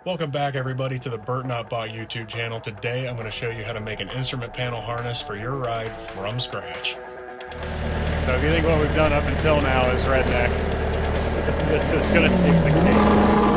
Welcome back everybody to the Burt Not Bought YouTube channel. Today I'm going to show you how to make an instrument panel harness for your ride from scratch. So if you think what we've done up until now is redneck, this is going to take the cake.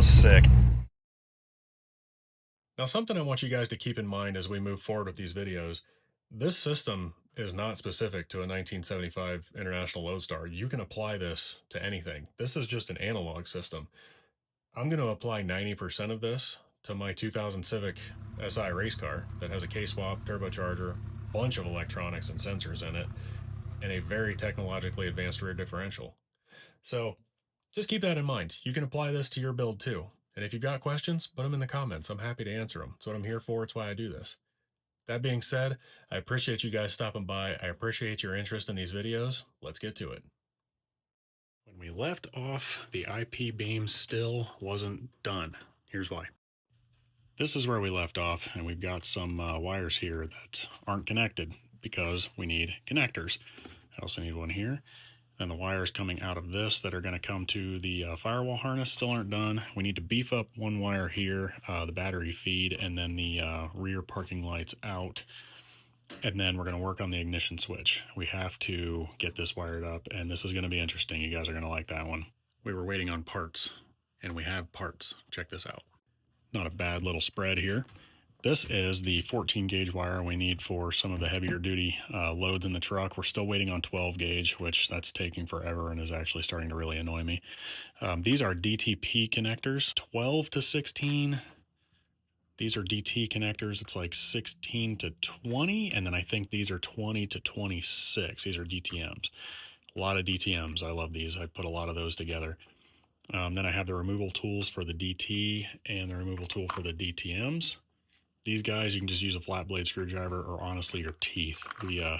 Sick. Now something I want you guys to keep in mind as we move forward with these videos, this system is not specific to a 1975 International Loadstar. You can apply this to anything. This is just an analog system. I'm going to apply 90% of this to my 2000 Civic SI race car that has a K-swap, turbocharger, bunch of electronics and sensors in it, and a very technologically advanced rear differential. So just keep that in mind. You can apply this to your build too. And if you've got questions, put them in the comments. I'm happy to answer them. It's what I'm here for. It's why I do this. That being said, I appreciate you guys stopping by. I appreciate your interest in these videos. Let's get to it. When we left off, the IP beam still wasn't done. Here's why. This is where we left off, and we've got some wires here that aren't connected because we need connectors. I also need one here. And the wires coming out of this that are going to come to the firewall harness still aren't done. We need to beef up one wire here, the battery feed, and then the rear parking lights out. And then we're going to work on the ignition switch. We have to get this wired up, and this is going to be interesting. You guys are going to like that one. We were waiting on parts, and we have parts. Check this out. Not a bad little spread here. This is the 14 gauge wire we need for some of the heavier duty loads in the truck. We're still waiting on 12 gauge, which that's taking forever and is actually starting to really annoy me. These are DTP connectors, 12 to 16. These are DT connectors. It's like 16 to 20. And then I think these are 20 to 26. These are DTMs. A lot of DTMs. I love these. I put a lot of those together. Then I have the removal tools for the DT and the removal tool for the DTMs. These guys, you can just use a flat blade screwdriver or honestly your teeth. The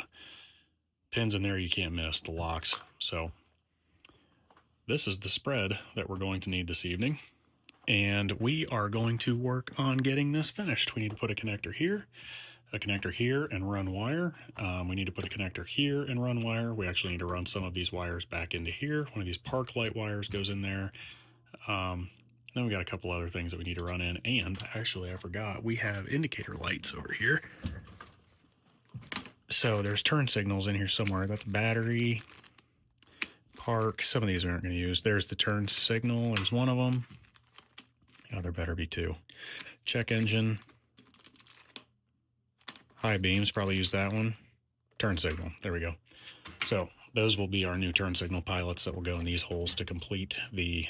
pins in there you can't miss, the locks. So this is the spread that we're going to need this evening. And we are going to work on getting this finished. We need to put a connector here, and run wire. We need to put a connector here and run wire. We actually need to run some of these wires back into here. One of these park light wires goes in there. Then we got a couple other things that we need to run in, and actually I forgot, we have indicator lights over here. So there's turn signals in here somewhere. That's battery, park. Some of these we aren't going to use. There's the turn signal. There's one of them. Oh, there better be two. Check engine. High beams, probably use that one. Turn signal. There we go. So those will be our new turn signal pilots that will go in these holes to complete the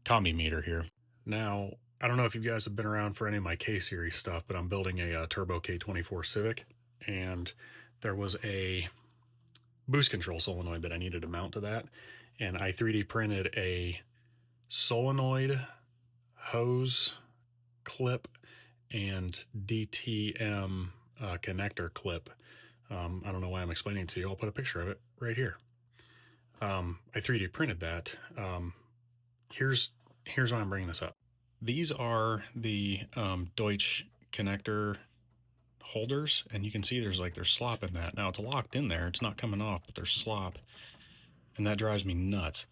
combi meter here. Now, I don't know if you guys have been around for any of my K-series stuff, but I'm building a turbo K24 Civic, and there was a boost control solenoid that I needed to mount to that, and I 3D printed a solenoid, hose clip, and DTM connector clip. I don't know why I'm explaining it to you. I'll put a picture of it right here. I 3D printed that. Here's why I'm bringing this up. These are the Deutsch connector holders, and you can see there's slop in that. Now it's locked in there, it's not coming off, but there's slop, and that drives me nuts.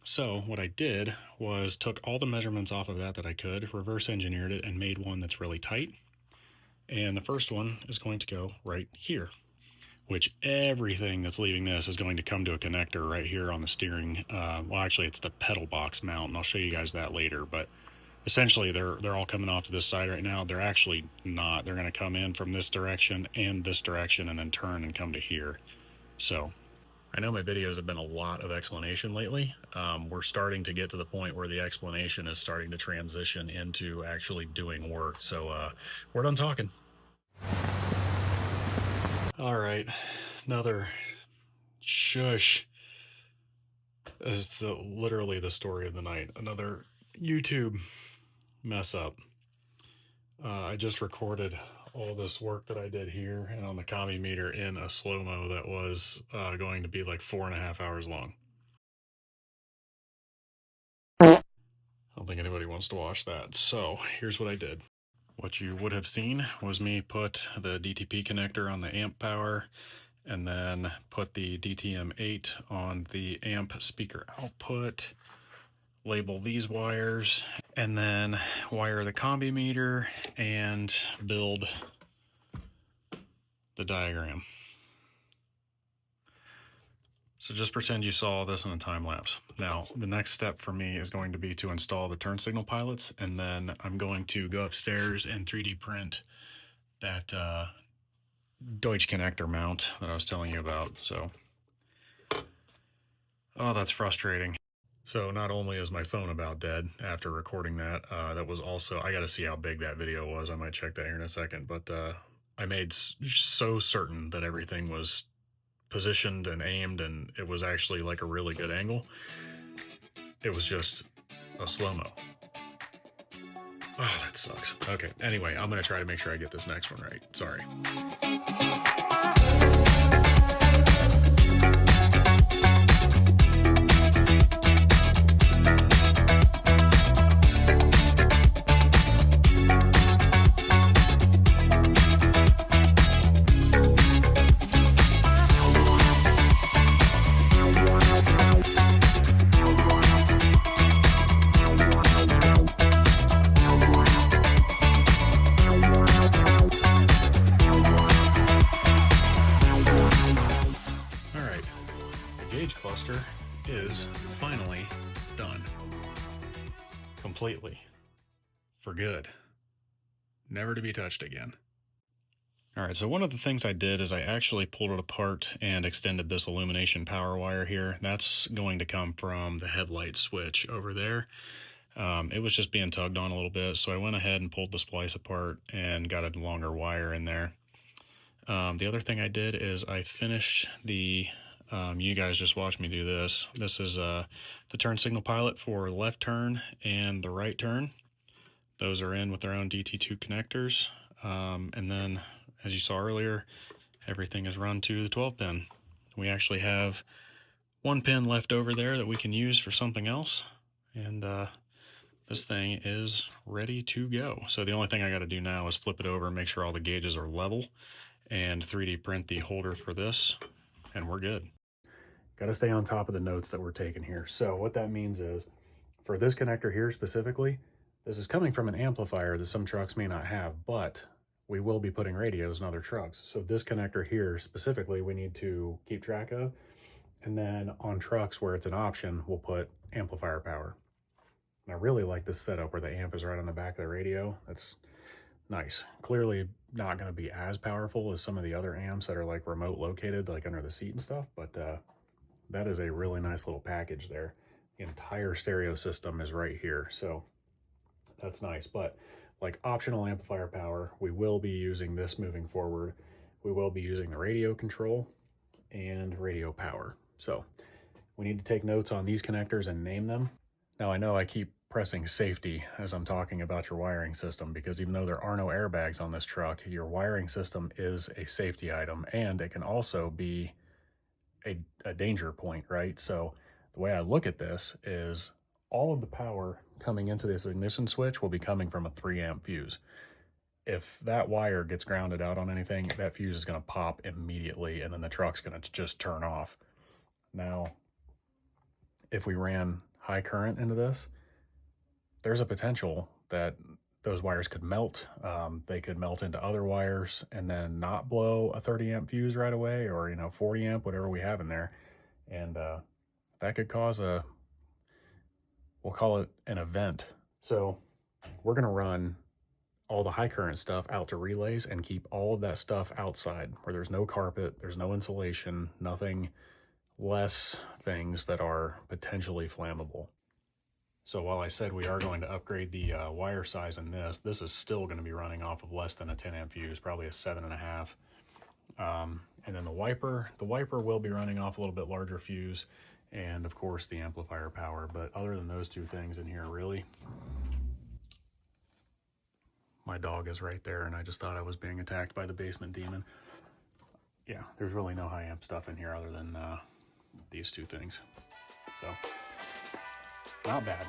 So what I did was took all the measurements off of that I could, reverse engineered it, and made one that's really tight. And the first one is going to go right here, which everything that's leaving this is going to come to a connector right here on the steering. Well, actually, it's the pedal box mount, and I'll show you guys that later. But essentially, they're all coming off to this side right now. They're actually not. They're going to come in from this direction and this direction and then turn and come to here. So I know my videos have been a lot of explanation lately. We're starting to get to the point where the explanation is starting to transition into actually doing work. So we're done talking. All right, another shush is literally the story of the night. Another YouTube mess up. I I just recorded all this work that I did here and on the commie meter in a slow-mo that was going to be like 4.5 hours long. I don't think anybody wants to watch that. So here's what I did. What you would have seen was me put the DTP connector on the amp power and then put the DTM8 on the amp speaker output, label these wires, and then wire the combi meter and build the diagram. So just pretend you saw this in a time lapse. Now, the next step for me is going to be to install the turn signal pilots, and then I'm going to go upstairs and 3D print that Deutsch connector mount that I was telling you about. So, oh, that's frustrating. So not only is my phone about dead after recording that, that was also, I got to see how big that video was. I might check that here in a second, but I made so certain that everything was positioned and aimed and it was actually like a really good angle. It was just a slow-mo. Oh, that sucks. Okay, anyway, I'm going to try to make sure I get this next one right. Sorry. Cluster is finally done. Completely. For good. Never to be touched again. Alright, so one of the things I did is I actually pulled it apart and extended this illumination power wire here. That's going to come from the headlight switch over there. It was just being tugged on a little bit, so I went ahead and pulled the splice apart and got a longer wire in there. The other thing I did is I finished the you guys just watched me do this. This is the turn signal pilot for left turn and the right turn. Those are in with their own DT2 connectors. And then, as you saw earlier, everything is run to the 12 pin. We actually have one pin left over there that we can use for something else. And this thing is ready to go. So the only thing I got to do now is flip it over and make sure all the gauges are level and 3D print the holder for this, and we're good. Got to stay on top of the notes that we're taking here. So what that means is, for this connector here specifically, this is coming from an amplifier that some trucks may not have, but we will be putting radios in other trucks. So this connector here specifically, we need to keep track of. And then on trucks where it's an option, we'll put amplifier power. And I really like this setup where the amp is right on the back of the radio. That's nice. Clearly not going to be as powerful as some of the other amps that are like remote located, like under the seat and stuff, but that is a really nice little package there. The entire stereo system is right here, so that's nice. But like optional amplifier power, we will be using this moving forward. We will be using the radio control and radio power. So we need to take notes on these connectors and name them. Now I know I keep pressing safety as I'm talking about your wiring system, because even though there are no airbags on this truck, your wiring system is a safety item, and it can also be a danger point, right? So the way I look at this is all of the power coming into this ignition switch will be coming from a 3 amp fuse. If that wire gets grounded out on anything, that fuse is going to pop immediately, and then the truck's going to just turn off. Now, if we ran high current into this, there's a potential that those wires could melt. They could melt into other wires and then not blow a 30 amp fuse right away, or 40 amp, whatever we have in there, and that could cause we'll call it an event. So we're going to run all the high current stuff out to relays and keep all of that stuff outside where there's no carpet, there's no insulation, nothing less things that are potentially flammable. So while I said we are going to upgrade the wire size in this is still going to be running off of less than a 10 amp fuse, probably a 7.5. And then the wiper will be running off a little bit larger fuse, and of course the amplifier power. But other than those two things in here, really, my dog is right there, and I just thought I was being attacked by the basement demon. Yeah, there's really no high amp stuff in here other than these two things. So, not bad.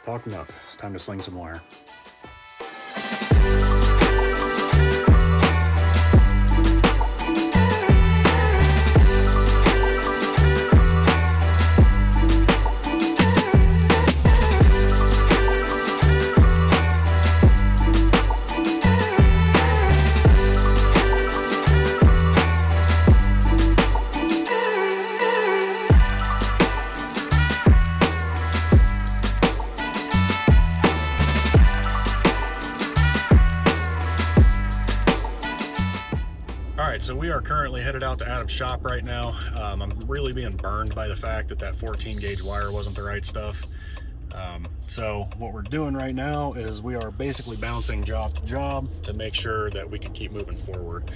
Talked enough. It's time to sling some wire. So we are currently headed out to Adam's shop right now. I'm really being burned by the fact that 14 gauge wire wasn't the right stuff. So what we're doing right now is we are basically bouncing job to job to make sure that we can keep moving forward.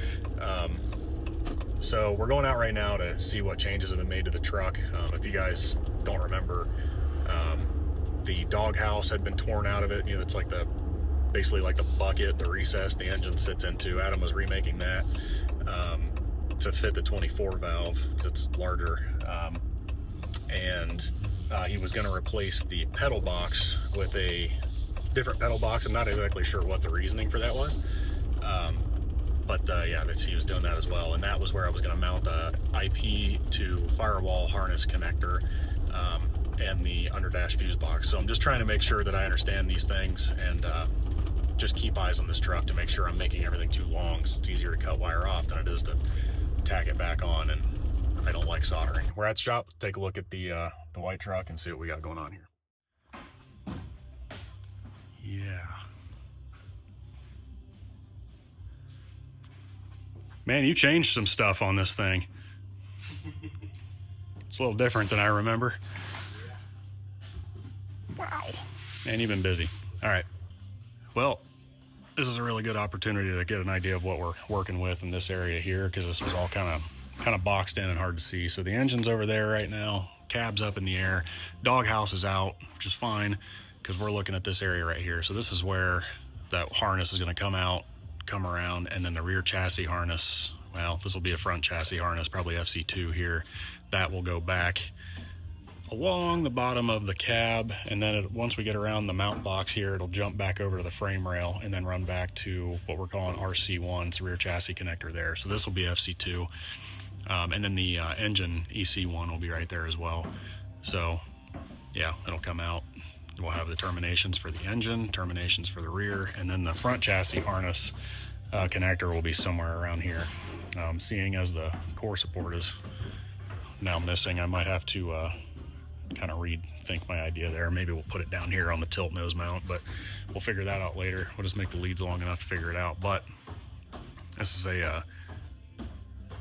So we're going out right now to see what changes have been made to the truck. If you guys don't remember, the doghouse had been torn out of it. You know, it's like basically like the bucket, the recess the engine sits into. Adam was remaking that to fit the 24 valve because it's larger, and he was going to replace the pedal box with a different pedal box. I'm not exactly sure what the reasoning for that was, but yeah, he was doing that as well, and that was where I was going to mount the IP to Firewall harness connector and the underdash fuse box. So I'm just trying to make sure that I understand these things and just keep eyes on this truck to make sure I'm making everything too long. So it's easier to cut wire off than it is to tack it back on, and I don't like soldering. We're at the shop. Let's take a look at the white truck and see what we got going on here. Yeah. Man, you changed some stuff on this thing. It's a little different than I remember. Wow. Man, you've been busy. All right. Well, this is a really good opportunity to get an idea of what we're working with in this area here, because this was all kind of boxed in and hard to see. So the engine's over there right now, cab's up in the air, doghouse is out, which is fine because we're looking at this area right here. So this is where that harness is going to come out, come around, and then the rear chassis harness, well, this will be a front chassis harness, probably FC2 here, that will go back along the bottom of the cab, and then once we get around the mount box here, it'll jump back over to the frame rail and then run back to what we're calling RC1. It's a rear chassis connector there. So this will be FC2, and then the engine EC1 will be right there as well. So yeah, it'll come out. We'll have the terminations for the engine, terminations for the rear, and then the front chassis harness connector will be somewhere around here. Seeing as the core support is now missing, I might have to kind of rethink my idea there. Maybe we'll put it down here on the tilt nose mount, but we'll figure that out later. We'll just make the leads long enough to figure it out. But this is a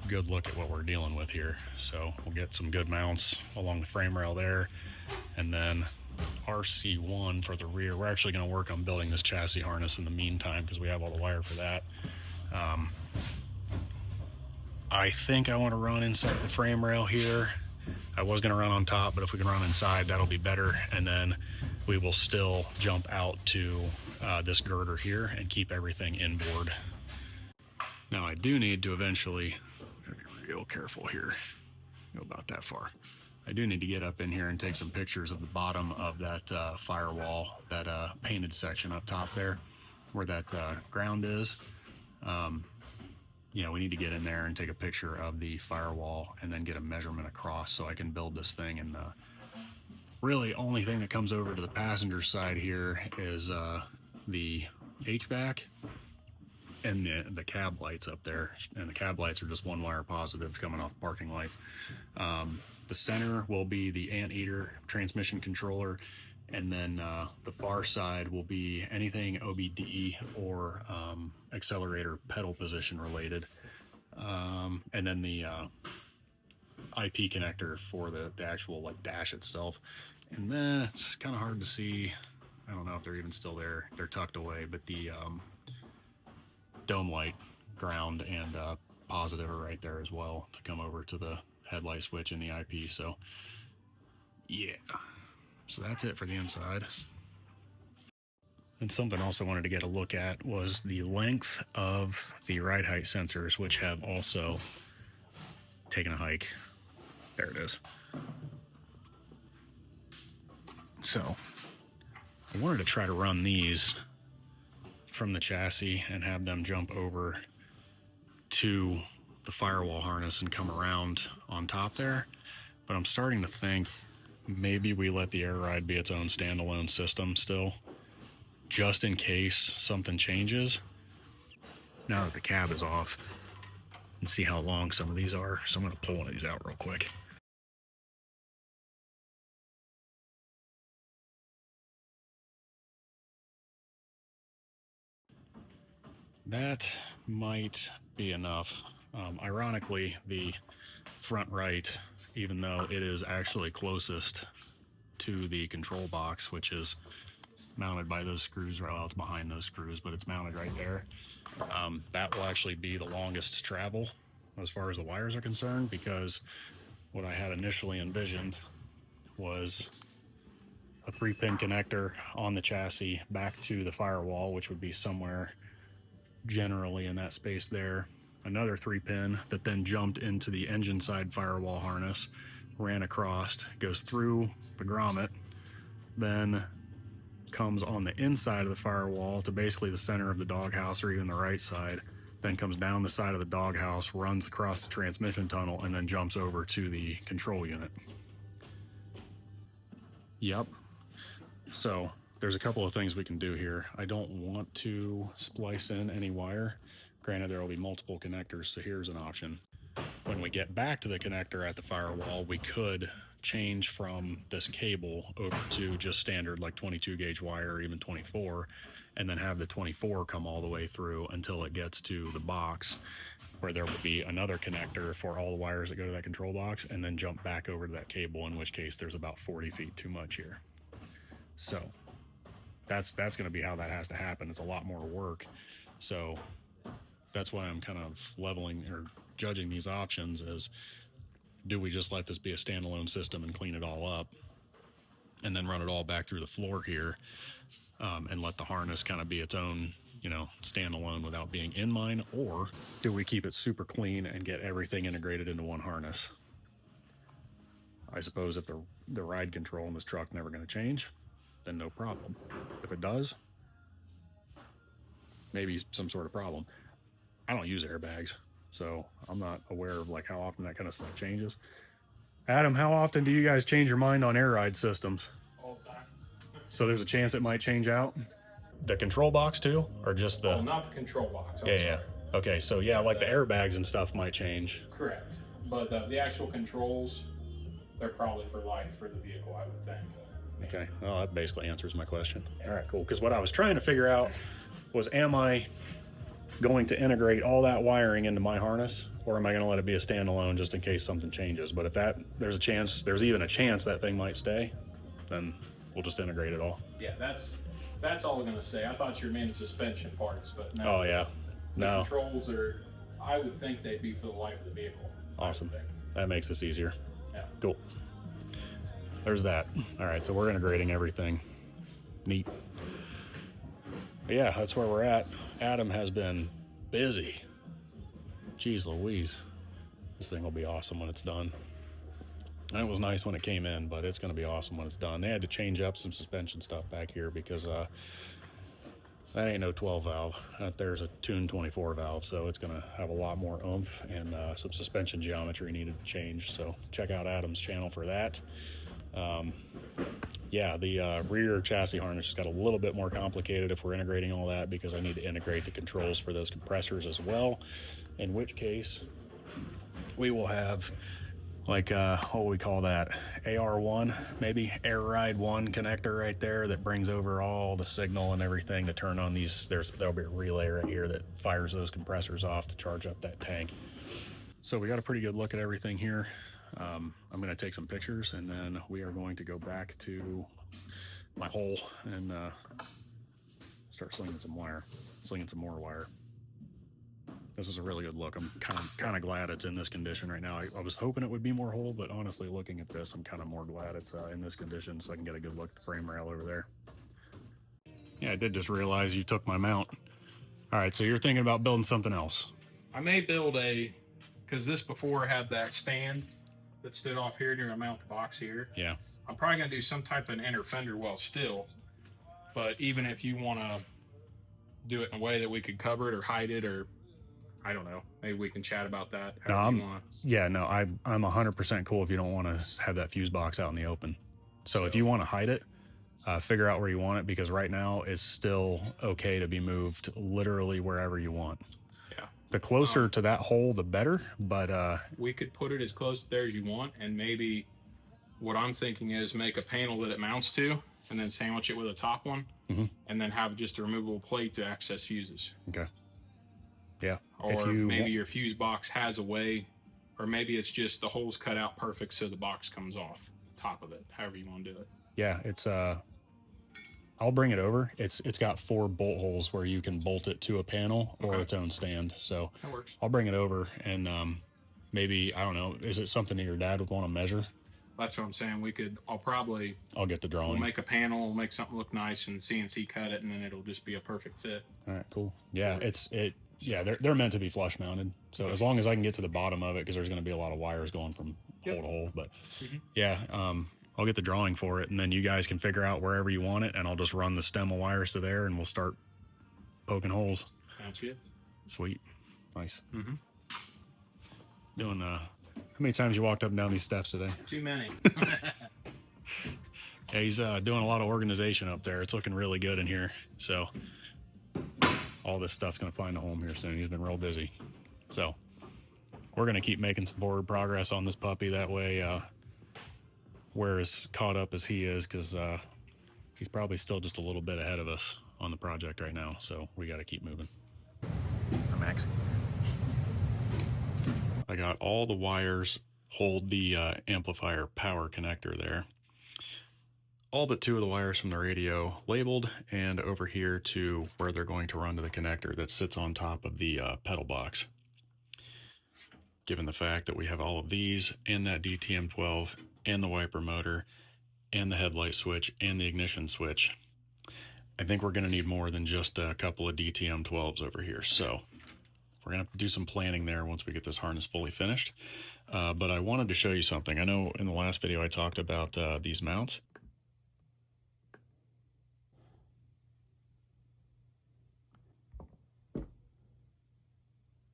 good look at what we're dealing with here. So we'll get some good mounts along the frame rail there, and then RC1 for the rear. We're actually going to work on building this chassis harness in the meantime because we have all the wire for that. I think I want to run inside the frame rail here. I was going to run on top, but if we can run inside, that'll be better. And then we will still jump out to this girder here and keep everything inboard. Now I do need to eventually, be real careful here, go about that far. I do need to get up in here and take some pictures of the bottom of that firewall, that painted section up top there, where that ground is. You know, we need to get in there and take a picture of the firewall and then get a measurement across so I can build this thing. And really only thing that comes over to the passenger side here is the HVAC and the cab lights up there. And the cab lights are just one wire positive coming off the parking lights. The center will be the anteater transmission controller, and then the far side will be anything OBD or accelerator pedal position related, and then the IP connector for the actual like dash itself. And then it's kind of hard to see, I don't know if they're even still there, they're tucked away, but the dome light, ground, and positive are right there as well to come over to the headlight switch in the IP. So yeah, so that's it for the inside. And something else I wanted to get a look at was the length of the ride height sensors, which have also taken a hike. There it is. So I wanted to try to run these from the chassis and have them jump over to the firewall harness and come around on top there. But I'm starting to think maybe we let the air ride be its own standalone system still, just in case something changes. Now that the cab is off, and see how long some of these are. So I'm going to pull one of these out real quick. That might be enough. Ironically, the front right, even though it is actually closest to the control box, which is mounted by those screws, well, it's behind those screws, but it's mounted right there. That will actually be the longest travel as far as the wires are concerned, because what I had initially envisioned was a 3-pin connector on the chassis back to the firewall, which would be somewhere generally in that space there. Another 3-pin that then jumped into the engine side firewall harness, ran across, goes through the grommet, then comes on the inside of the firewall to basically the center of the doghouse or even the right side, then comes down the side of the doghouse, runs across the transmission tunnel, and then jumps over to the control unit. Yep. So there's a couple of things we can do here. I don't want to splice in any wire. Granted, there will be multiple connectors, so here's an option. When we get back to the connector at the firewall, we could change from this cable over to just standard like 22 gauge wire or even 24, and then have the 24 come all the way through until it gets to the box, where there will be another connector for all the wires that go to that control box, and then jump back over to that cable, in which case there's about 40 feet too much here. So that's going to be how that has to happen. It's a lot more work. So that's why I'm kind of leveling or judging these options as, do we just let this be a standalone system and clean it all up and then run it all back through the floor here, and let the harness kind of be its own, standalone without being in mine? Or do we keep it super clean and get everything integrated into one harness? I suppose if the ride control in this truck never going to change, then no problem. If it does, maybe some sort of problem. I don't use airbags, so I'm not aware of like how often that kind of stuff changes. Adam, how often do you guys change your mind on air ride systems? All the time. So there's a chance it might change out? The control box too, or just the... Oh, not the control box. Yeah. Okay, so yeah, like the airbags and stuff might change. Correct. But the actual controls, they're probably for life for the vehicle, I would think. Okay, well, that basically answers my question. All right, cool. Because what I was trying to figure out was, am I going to integrate all that wiring into my harness, or am I going to let it be a standalone just in case something changes? But if there's even a chance that thing might stay, then we'll just integrate it all. Yeah, that's all I'm going to say. I thought you were meaning suspension parts, but no. Oh, yeah. No. The controls are, I would think they'd be for the life of the vehicle. Awesome. That makes this easier. Yeah. Cool. There's that. All right, so we're integrating everything. Neat. But yeah, that's where we're at. Adam has been busy. Jeez Louise. This thing will be awesome when it's done. And it was nice when it came in, but it's going to be awesome when it's done. They had to change up some suspension stuff back here because that ain't no 12 valve. There's a Tune 24 valve, so it's going to have a lot more oomph, and some suspension geometry needed to change. So check out Adam's channel for that. Yeah, the rear chassis harness just got a little bit more complicated if we're integrating all that, because I need to integrate the controls for those compressors as well, in which case we will have like what we call that, AR1, maybe Air Ride 1 connector right there that brings over all the signal and everything to turn on these. There'll be a relay right here that fires those compressors off to charge up that tank. So we got a pretty good look at everything here. I'm going to take some pictures, and then we are going to go back to my hole and start slinging some more wire. This is a really good look. I'm kind of glad it's in this condition right now. I was hoping it would be more whole, but honestly, looking at this, I'm kind of more glad it's in this condition, so I can get a good look at the frame rail over there. Yeah, I did just realize you took my mount. All right, so you're thinking about building something else. I may build because this before had that stand that stood off here near a mount the box here. Yeah. I'm probably gonna do some type of an inner fender well still, but even if you want to do it in a way that we could cover it or hide it, or I don't know, maybe we can chat about that. Yeah, no, I'm 100% cool if you don't want to have that fuse box out in the open. So if you want to hide it, figure out where you want it, because right now it's still okay to be moved literally wherever you want. Yeah. The closer to that hole, the better, but we could put it as close there as you want, and maybe what I'm thinking is make a panel that it mounts to, and then sandwich it with a top one, and then have just a removable plate to access fuses. Okay. Yeah. Or maybe your fuse box has a way, or maybe it's just the holes cut out perfect so the box comes off top of it, however you want to do it. Yeah, it's I'll bring it over. It's got 4 bolt holes where you can bolt it to a panel or its own stand. So that works. I'll bring it over, and maybe, I don't know, is it something that your dad would want to measure? That's what I'm saying. I'll get the drawing. We'll make a panel, we'll make something look nice, and CNC cut it, and then it'll just be a perfect fit. All right, cool. Yeah, they're meant to be flush mounted. So as long as I can get to the bottom of it, because there's going to be a lot of wires going from hole to hole. But yeah, I'll get the drawing for it, and then you guys can figure out wherever you want it, and I'll just run the stem of wires to there, and we'll start poking holes. Sounds good. Sweet. Nice. Doing how many times you walked up and down these steps today? Too many. Yeah, he's doing a lot of organization up there. It's looking really good in here. So all this stuff's going to find a home here soon. He's been real busy. So we're going to keep making some forward progress on this puppy. That way we're as caught up as he is, because he's probably still just a little bit ahead of us on the project right now. So we got to keep moving. Max. I got all the wires hold the amplifier power connector there. All but 2 of the wires from the radio labeled, and over here to where they're going to run to the connector that sits on top of the pedal box. Given the fact that we have all of these, and that DTM12, and the wiper motor, and the headlight switch, and the ignition switch, I think we're going to need more than just a couple of DTM12s over here. So we're going to have to do some planning there once we get this harness fully finished. But I wanted to show you something. I know in the last video I talked about these mounts.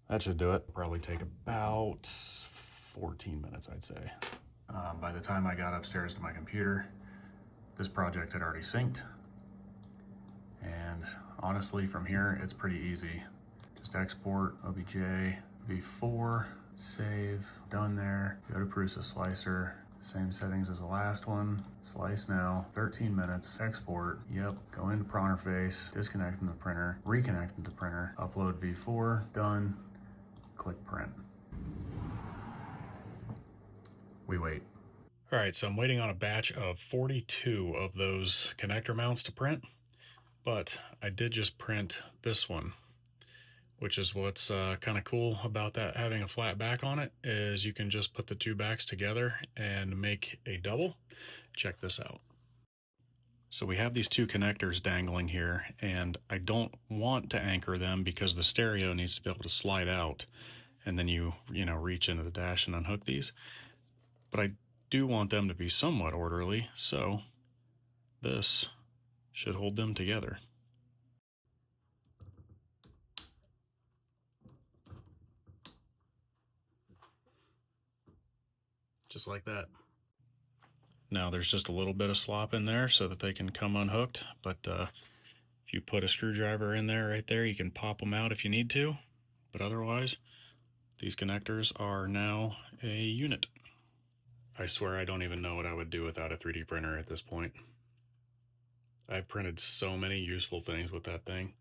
That should do it. Probably take about 14 minutes, I'd say. By the time I got upstairs to my computer, this project had already synced. And honestly, from here, it's pretty easy. Just export OBJ v4, save, done there. Go to Prusa Slicer, same settings as the last one. Slice now, 13 minutes, export, yep. Go into Pronterface, disconnect from the printer, reconnect from the printer, upload v4, done. Click print. We wait. All right, so I'm waiting on a batch of 42 of those connector mounts to print, but I did just print this one, which is what's kind of cool about that having a flat back on it, is you can just put the 2 backs together and make a double. Check this out. So we have these 2 connectors dangling here, and I don't want to anchor them because the stereo needs to be able to slide out, and then you reach into the dash and unhook these. But I do want them to be somewhat orderly, so this should hold them together. Just like that. Now there's just a little bit of slop in there so that they can come unhooked, but if you put a screwdriver in there right there, you can pop them out if you need to, but otherwise these connectors are now a unit. I swear I don't even know what I would do without a 3D printer at this point. I've printed so many useful things with that thing.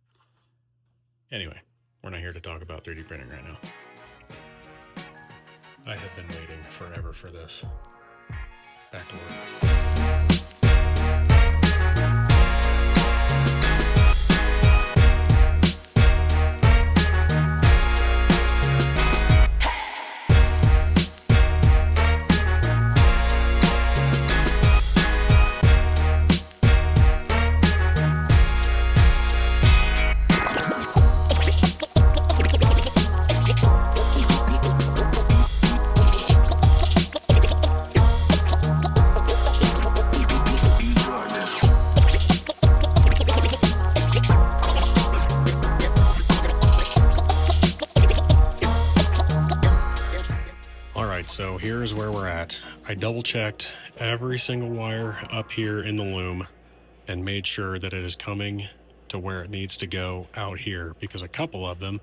Anyway, we're not here to talk about 3D printing right now. I have been waiting forever for this. Back to work. so here's where we're at. I double checked every single wire up here in the loom and made sure that it is coming to where it needs to go out here, because a couple of them,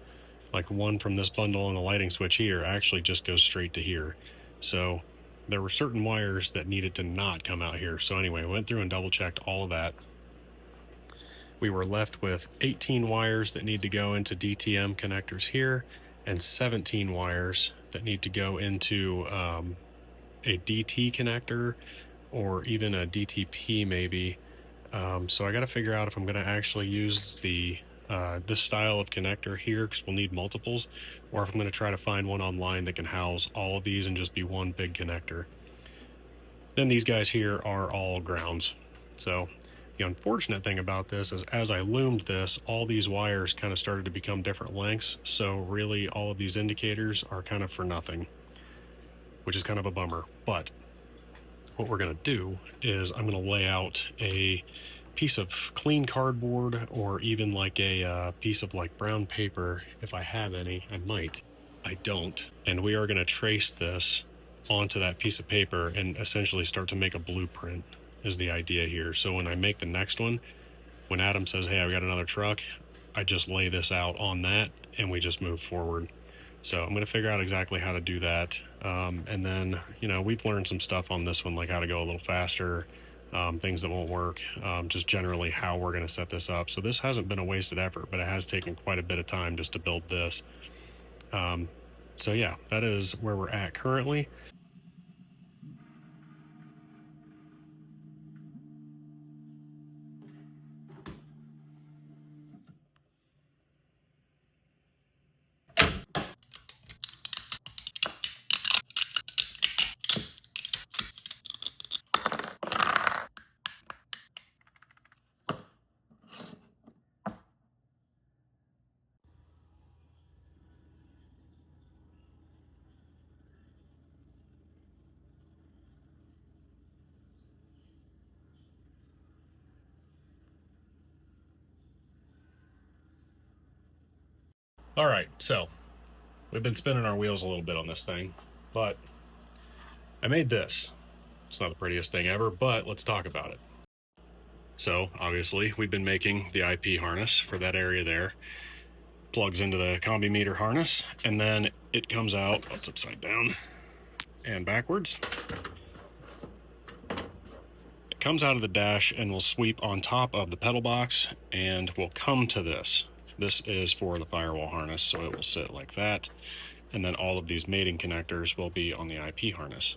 like one from this bundle and the lighting switch here, actually just goes straight to here. So there were certain wires that needed to not come out here. So anyway, I went through and double checked all of that. We were left with 18 wires that need to go into DTM connectors here, and 17 wires that need to go into a DT connector or even a DTP maybe. So I got to figure out if I'm going to actually use this style of connector here, because we'll need multiples, or if I'm going to try to find one online that can house all of these and just be one big connector. Then these guys here are all grounds. So the unfortunate thing about this is, as I loomed this, all these wires kind of started to become different lengths. So really all of these indicators are kind of for nothing, which is kind of a bummer. But what we're going to do is I'm going to lay out a piece of clean cardboard, or even like a piece of like brown paper. If I have any, I might. I don't. And we are going to trace this onto that piece of paper and essentially start to make a blueprint is the idea here. So when I make the next one, when Adam says, hey, I've got another truck, I just lay this out on that and we just move forward. So I'm going to figure out exactly how to do that. And then, you know, we've learned some stuff on this one, like how to go a little faster, things that won't work, just generally how we're going to set this up. So this hasn't been a wasted effort, but it has taken quite a bit of time just to build this. So yeah, that is where we're at currently. All right, so we've been spinning our wheels a little bit on this thing, but I made this. It's not the prettiest thing ever, but let's talk about it. So obviously we've been making the IP harness for that area there. Plugs into the combi meter harness, and then it comes out, it's upside down and backwards. It comes out of the dash and will sweep on top of the pedal box and will come to this. This is for the Firewall harness, so it will sit like that. And then all of these mating connectors will be on the IP harness.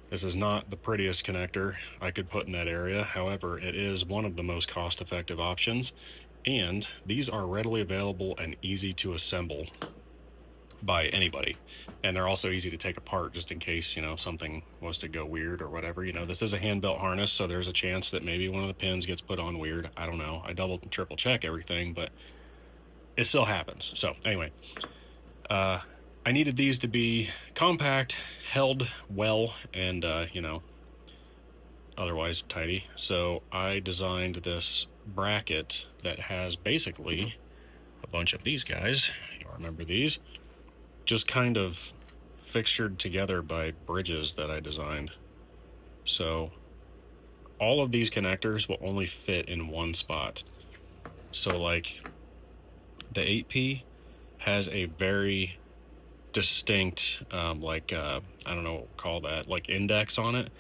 This is not the prettiest connector I could put in that area. However, it is one of the most cost-effective options. And these are readily available and easy to assemble by anybody. And they're also easy to take apart just in case, you know, something was to go weird or whatever. You know, this is a hand-built harness, so there's a chance that maybe one of the pins gets put on weird. I don't know. I double and triple check everything, but it still happens. So anyway, I needed these to be compact, held well, and, you know, otherwise tidy. So I designed this bracket that has basically a bunch of these guys. You remember these? Just kind of fixtured together by bridges that I designed. So all of these connectors will only fit in one spot. So like the 8P has a very distinct I don't know what to call that, like index on it.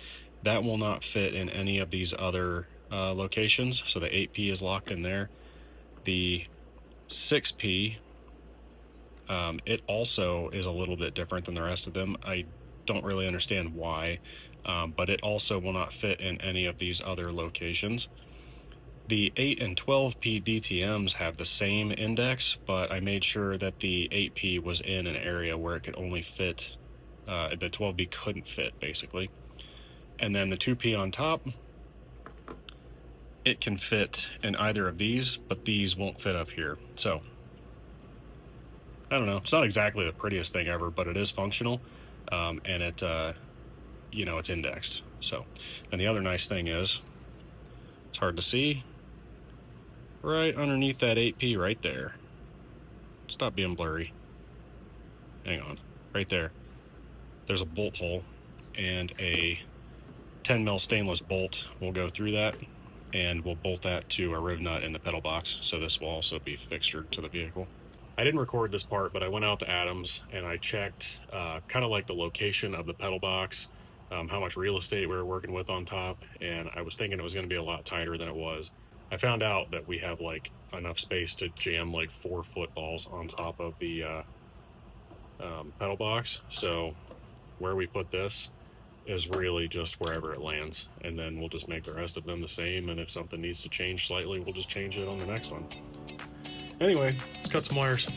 That will not fit in any of these other locations. So the 8P is locked in there. The 6P, it also is a little bit different than the rest of them. I don't really understand why, but it also will not fit in any of these other locations. The 8 and 12P DTMs have the same index, but I made sure that the 8P was in an area where it could only fit, the 12B couldn't fit, basically. And then the 2P on top, it can fit in either of these, but these won't fit up here. So, I don't know. It's not exactly the prettiest thing ever, but it is functional, and it, you know, it's indexed. So, and the other nice thing is, it's hard to see, right underneath that 8P right there. Stop being blurry. Hang on. right there. There's a bolt hole, and a 10 mil stainless bolt will go through that, and we'll bolt that to a riv nut in the pedal box, so this will also be fixtured to the vehicle. I didn't record this part, but I went out to Adams and I checked kind of like the location of the pedal box, how much real estate we were working with on top, and I was thinking it was going to be a lot tighter than it was. I found out that we have like enough space to jam like 4 footballs on top of the pedal box, so where we put this is really just wherever it lands, and then we'll just make the rest of them the same, and if something needs to change slightly, we'll just change it on the next one. Anyway, let's cut some wires.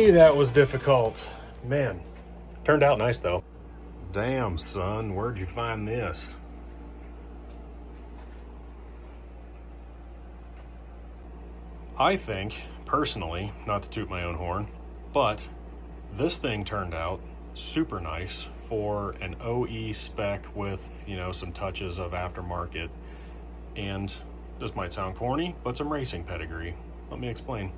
That was difficult. Man, turned out nice though. Damn, son, where'd you find this? I think, personally, not to toot my own horn, but this thing turned out super nice for an OE spec with, you know, some touches of aftermarket, and this might sound corny, but some racing pedigree. Let me explain.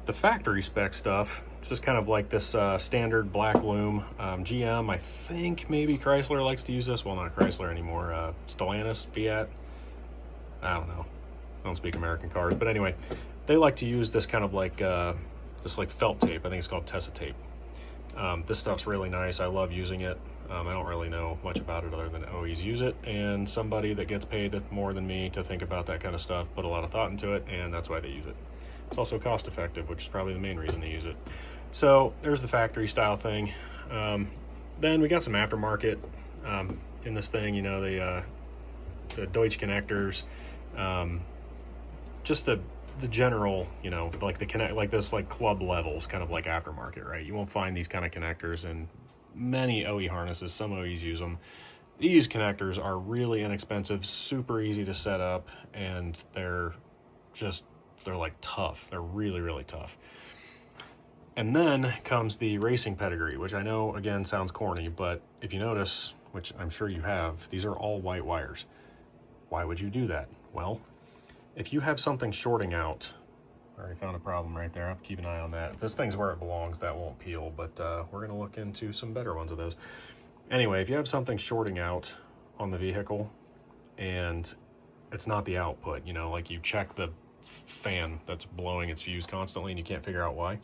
The factory spec stuff, it's just kind of like this standard black loom. GM, I think maybe Chrysler likes to use this. Well, not Chrysler anymore. Stellantis, Fiat. I don't know. I don't speak American cars, but anyway, they like to use this kind of like this like felt tape. I think it's called Tessa tape. This stuff's really nice. I love using it. I don't really know much about it other than always use it, and somebody that gets paid more than me to think about that kind of stuff put a lot of thought into it, and that's why they use it. It's also cost effective, which is probably the main reason they use it. So there's the factory style thing. Then we got some aftermarket in this thing, you know, the Deutsch connectors, just the general, you know, like the connect, like this, like club levels, kind of like aftermarket, right? You won't find these kind of connectors in many OE harnesses. Some OEs use them. These connectors are really inexpensive, super easy to set up, and they're like tough. They're really, really tough. And then comes the racing pedigree, which I know, again, sounds corny, but if you notice, which I'm sure you have, these are all white wires. Why would you do that? Well, if you have something shorting out, I already found a problem right there. I'll have to keep an eye on that. If this thing's where it belongs, that won't peel, but we're going to look into some better ones of those. Anyway, if you have something shorting out on the vehicle and it's not the output, you know, like you check the fan that's blowing its fuse constantly and you can't figure out why,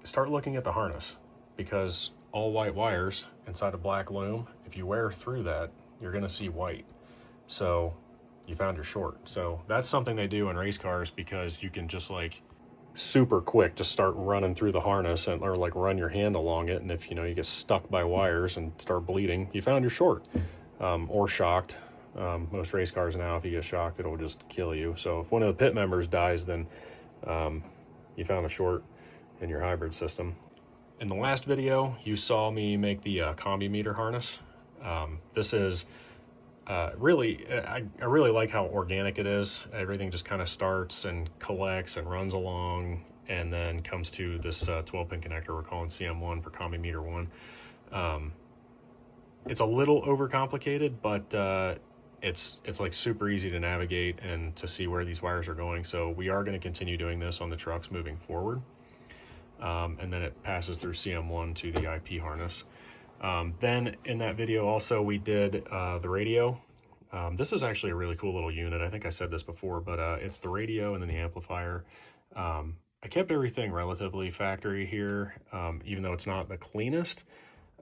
start looking at the harness, because all white wires inside a black loom, if you wear through that, you're going to see white. So you found your short. So that's something they do in race cars, because you can just like super quick just start running through the harness and, or like run your hand along it, and if you know you get stuck by wires and start bleeding, you found your short. Or shocked. Most race cars now, if you get shocked, it'll just kill you. So if one of the pit members dies, then you found a short in your hybrid system. In the last video, you saw me make the combi meter harness. This is really, I really like how organic it is. Everything just kind of starts and collects and runs along, and then comes to this 12-pin connector we're calling CM1 for combi meter 1. It's a little overcomplicated, but it's like super easy to navigate and to see where these wires are going. So we are going to continue doing this on the trucks moving forward. And then it passes through CM1 to the IP harness. Then in that video also we did the radio. This is actually a really cool little unit. I think I said this before, but it's the radio and then the amplifier. I kept everything relatively factory here, even though it's not the cleanest.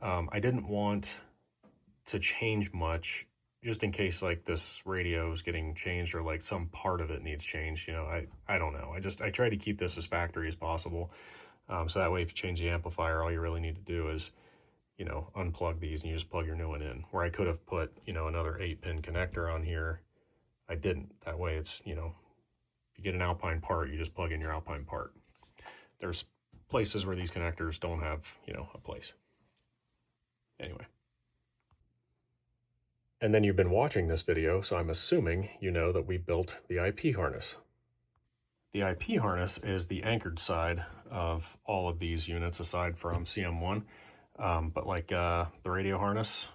I didn't want to change much just in case like this radio is getting changed or like some part of it needs changed. You know, I don't know. I try to keep this as factory as possible. So that way, if you change the amplifier, all you really need to do is, you know, unplug these and you just plug your new one in. Where I could have put, you know, another 8-pin connector on here, I didn't. That way it's, you know, if you get an Alpine part, you just plug in your Alpine part. There's places where these connectors don't have, you know, a place. Anyway. And then you've been watching this video, so I'm assuming you know that we built the IP harness. The IP harness is the anchored side of all of these units aside from CM1. But like the radio harness,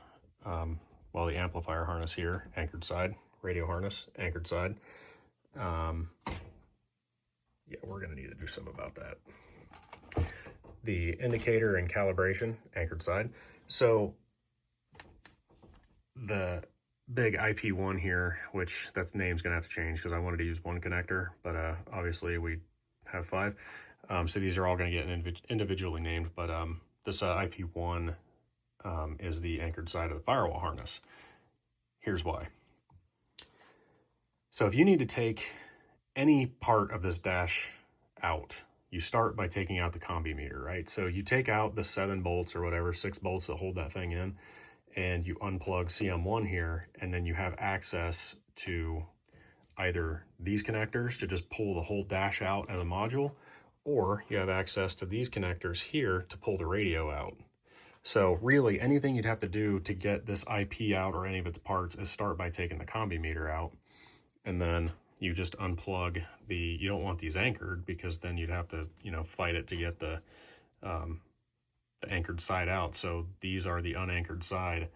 well, the amplifier harness here, anchored side, radio harness, anchored side. Yeah, we're gonna need to do something about that. The indicator and calibration, anchored side. So the big IP1 here, which that name's gonna have to change because I wanted to use one connector, but obviously we have 5. So these are all gonna get individually named, but this IP1 is the anchored side of the firewall harness. Here's why. So if you need to take any part of this dash out, you start by taking out the combi meter, right? So you take out the 7 bolts or whatever, 6 bolts that hold that thing in, and you unplug CM1 here, and then you have access to either these connectors to just pull the whole dash out as a module, or you have access to these connectors here to pull the radio out. So really anything you'd have to do to get this IP out or any of its parts is start by taking the combi meter out, and then you just unplug the, you don't want these anchored because then you'd have to, you know, fight it to get the anchored side out. So these are the unanchored side.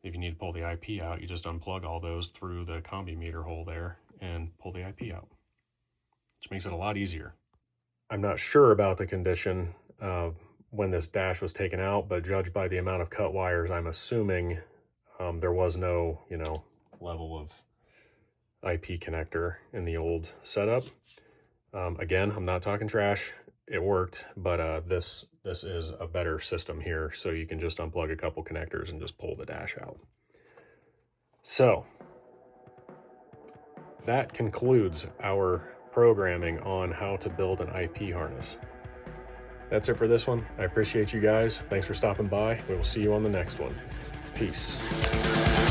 If you need to pull the IP out, you just unplug all those through the combi meter hole there and pull the IP out, which makes it a lot easier. I'm not sure about the condition when this dash was taken out, but judged by the amount of cut wires, I'm assuming there was no, you know, level of IP connector in the old setup. Again, I'm not talking trash. It worked, but this is a better system here, so you can just unplug a couple connectors and just pull the dash out. So that concludes our programming on how to build an IP harness. That's it for this one. I appreciate you guys. Thanks for stopping by. We will see you on the next one. Peace.